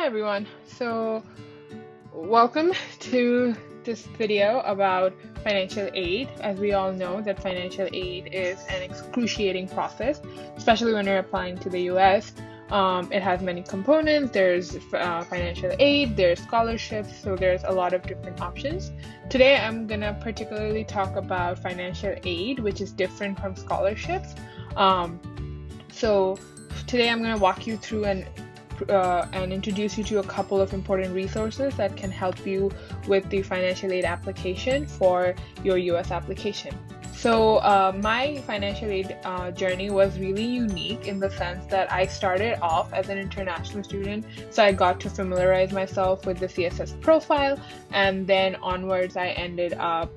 Hi everyone, so welcome to this video about financial aid. As we all know that financial aid is an excruciating process, especially when you're applying to the US. It has many components. There's financial aid, there's scholarships, so there's a lot of different options. Today I'm gonna particularly talk about financial aid, which is different from scholarships. So today I'm gonna walk you through and introduce you to a couple of important resources that can help you with the financial aid application for your US application. So my financial aid journey was really unique in the sense that I started off as an international student, so I got to familiarize myself with the CSS profile, and then onwards I ended up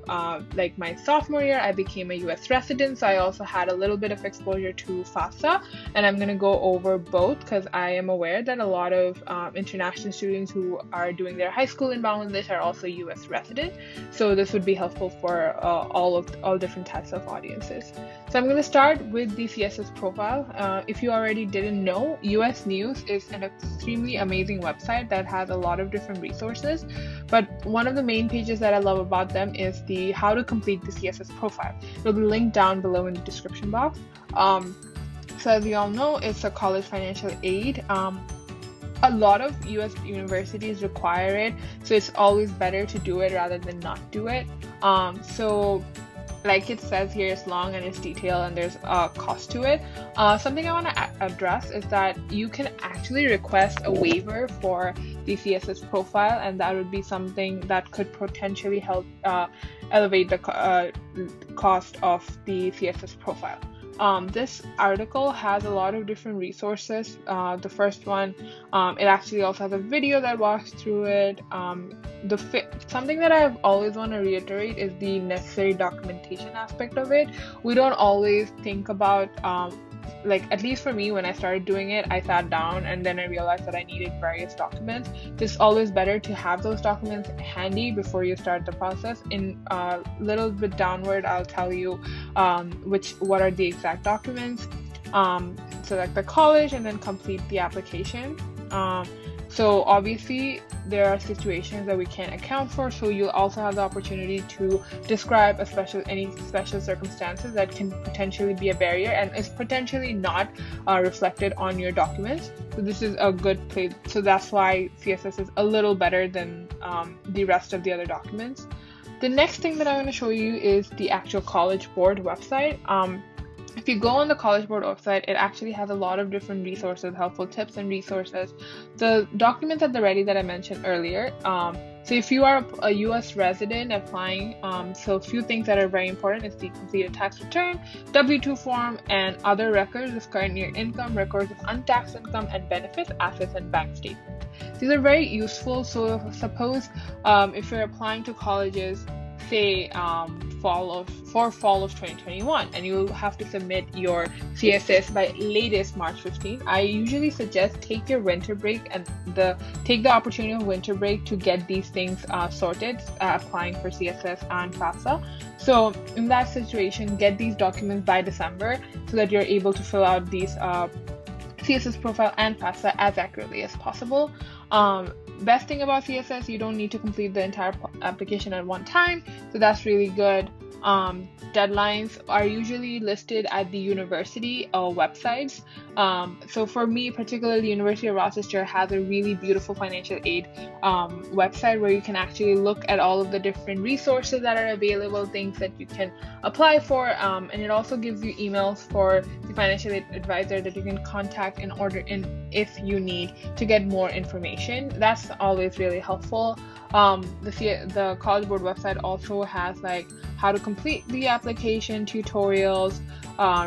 like my sophomore year I became a US resident, so I also had a little bit of exposure to FAFSA, and I'm going to go over both because I am aware that a lot of international students who are doing their high school in Bangladesh are also US resident, so this would be helpful for all different types of audiences. So I'm going to start with the CSS profile. If you already didn't know, US News is an extremely amazing website that has a lot of different resources, but one of the main pages that I love about them is the how to complete the CSS profile. It'll be linked down below in the description box. So as you all know, it's a college financial aid. A lot of US universities require it, so it's always better to do it rather than not do it. So like it says here, it's long and it's detailed and there's a cost to it. Something I want to address is that you can actually request a waiver for the CSS profile, and that would be something that could potentially help elevate the cost of the CSS profile. This article has a lot of different resources. The first one, it actually also has a video that walks through it. Something that I've always want to reiterate is the necessary documentation aspect of it. We don't always think about, like at least for me, when I started doing it, I sat down and then I realized that I needed various documents. It's always better to have those documents handy before you start the process. In a little bit downward, I'll tell you what are the exact documents. Select the college and then complete the application. So obviously there are situations that we can't account for, so you'll also have the opportunity to describe any special circumstances that can potentially be a barrier and is potentially not reflected on your documents. So this is a good place. So that's why CSS is a little better than the rest of the other documents. The next thing that I'm going to show you is the actual College Board website. If you go on the College Board website, it actually has a lot of different resources, helpful tips and resources. The documents at the ready that I mentioned earlier. So if you are a US resident applying, so a few things that are very important is the completed tax return, W-2 form, and other records of current year income, records of untaxed income and benefits, assets, and bank statements. These are very useful. So suppose if you're applying to colleges, say fall of 2021, and you have to submit your CSS by latest March 15th. I usually suggest take your winter break and take the opportunity of winter break to get these things sorted, applying for CSS and FAFSA. So in that situation, get these documents by December so that you're able to fill out these CSS profile and FAFSA as accurately as possible. Best thing about CSS, you don't need to complete the entire application at one time, so that's really good. Deadlines are usually listed at the university websites. So for me, particularly, University of Rochester has a really beautiful financial aid website where you can actually look at all of the different resources that are available, things that you can apply for, and it also gives you emails for the financial aid advisor that you can contact if you need to get more information. That's always really helpful. The College Board website also has like how to complete the application tutorials,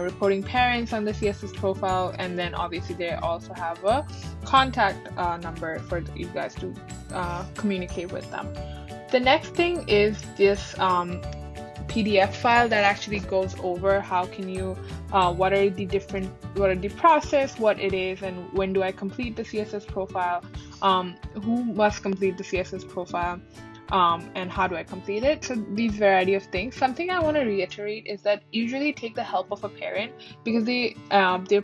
reporting parents on the CSS profile, and then obviously they also have a contact number for you guys to communicate with them. The next thing is this PDF file that actually goes over how can you what are the process, what it is, and when do I complete the CSS profile, who must complete the CSS profile. and how do I complete it. So these variety of things. Something I want to reiterate is that usually take the help of a parent, because they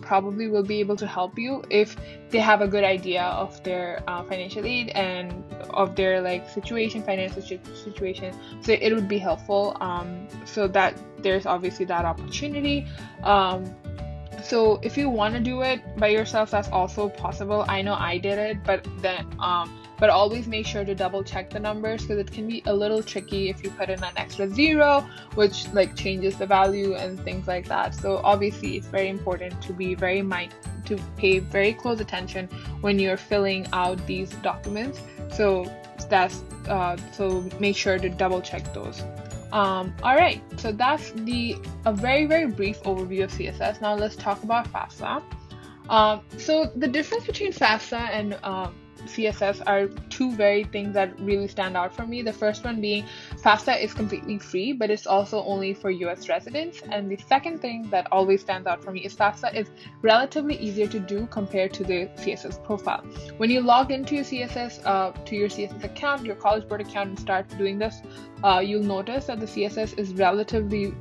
probably will be able to help you if they have a good idea of their financial aid and of their financial situation. So it would be helpful. So that there's obviously that opportunity. So if you want to do it by yourself, that's also possible. I know I did it, but always make sure to double check the numbers, because it can be a little tricky if you put in an extra zero, which changes the value and things like that. So obviously it's very important to be to pay very close attention when you're filling out these documents. So so make sure to double check those. All right, so that's a very, very brief overview of CSS. Now let's talk about FAFSA. So the difference between FAFSA and CSS are two very things that really stand out for me. The first one being FAFSA is completely free, but it's also only for US residents. And the second thing that always stands out for me is FAFSA is relatively easier to do compared to the CSS profile. When you log into your CSS account, your College Board account, and start doing this, you'll notice that the CSS is relatively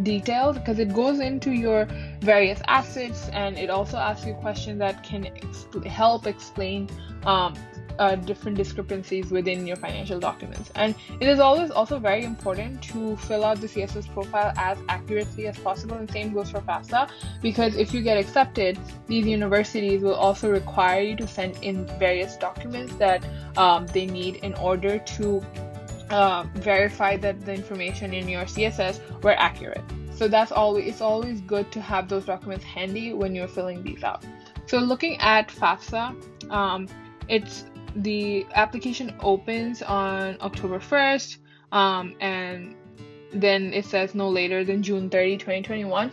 detailed, because it goes into your various assets, and it also asks you questions that can help explain different discrepancies within your financial documents. And it is always also very important to fill out the CSS profile as accurately as possible, and same goes for FAFSA, because if you get accepted, these universities will also require you to send in various documents that they need in order to verify that the information in your CSS were accurate. So it's always good to have those documents handy when you're filling these out. So looking at FAFSA, the application opens on October 1st, and then it says no later than June 30, 2021.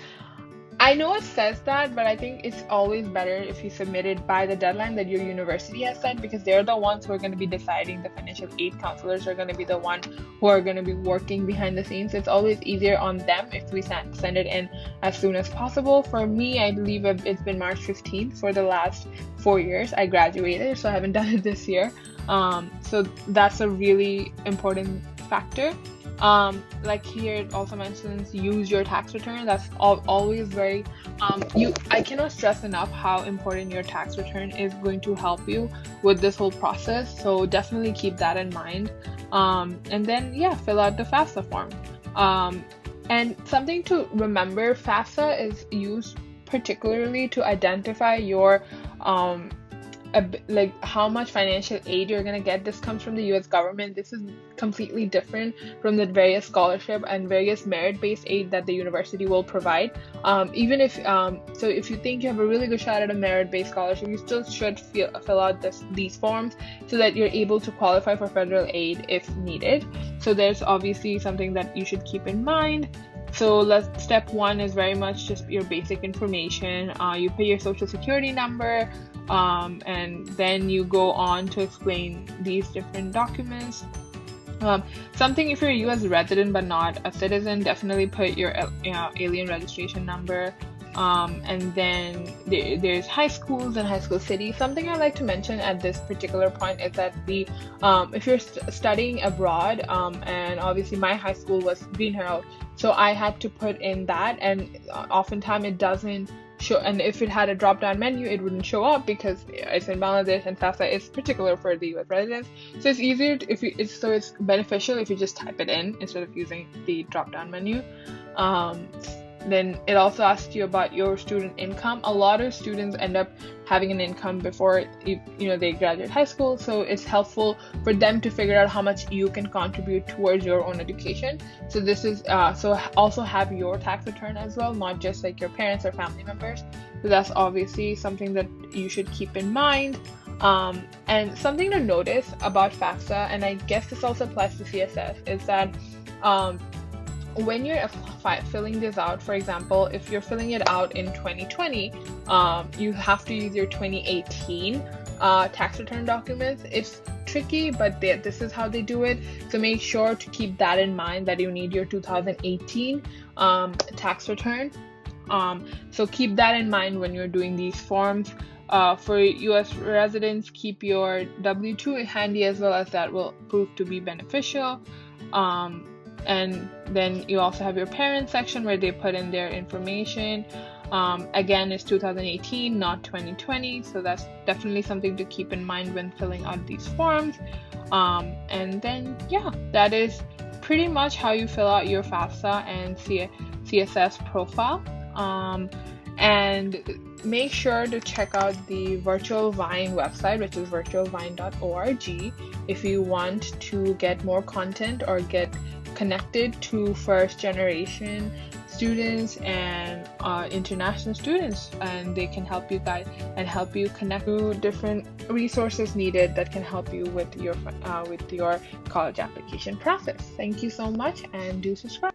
I know it says that, but I think it's always better if you submit it by the deadline that your university has set, because they're the ones who are going to be deciding. The financial aid counselors are going to be the ones who are going to be working behind the scenes. It's always easier on them if we send it in as soon as possible. For me, I believe it's been March 15th for the last 4 years. I graduated, so I haven't done it this year. So that's a really important factor. Like here it also mentions use your tax return. That's always very I cannot stress enough how important your tax return is going to help you with this whole process, so definitely keep that in mind. And then fill out the FAFSA form. And something to remember, FAFSA is used particularly to identify your how much financial aid you're going to get. This comes from the US government. This is completely different from the various scholarship and various merit-based aid that the university will provide. Even if if you think you have a really good shot at a merit-based scholarship, you still should fill out these forms so that you're able to qualify for federal aid if needed. So there's obviously something that you should keep in mind. So step 1 is very much just your basic information. You put your social security number, and then you go on to explain these different documents. Something, if you're a US resident but not a citizen, definitely put your alien registration number. And then there's high schools and high school cities. Something I like to mention at this particular point is that if you're studying abroad, and obviously my high school was Green Herald, so I had to put in that, and oftentimes it doesn't show, and if it had a drop-down menu, it wouldn't show up because it's in Bangladesh, and FAFSA is particular for the US residents. So it's easier it's beneficial if you just type it in instead of using the drop-down menu. Then it also asks you about your student income. A lot of students end up having an income before they graduate high school, so it's helpful for them to figure out how much you can contribute towards your own education. So this is also have your tax return as well, not just like your parents or family members. So that's obviously something that you should keep in mind. And something to notice about FAFSA, and I guess this also applies to CSS, is that when you're filling this out, for example, if you're filling it out in 2020, you have to use your 2018 tax return documents. It's tricky, but this is how they do it. So make sure to keep that in mind, that you need your 2018 tax return. So keep that in mind when you're doing these forms. For US residents, keep your W-2 handy as well, as that will prove to be beneficial. And then you also have your parents section where they put in their information. Again, it's 2018, not 2020, so that's definitely something to keep in mind when filling out these forms. And then, yeah, that is pretty much how you fill out your FAFSA and CSS profile. And make sure to check out the Virtual Vine website, which is virtualvine.org, if you want to get more content or get connected to first generation students and international students, and they can help you guide and help you connect to different resources needed that can help you with your college application process. Thank you so much, and do subscribe.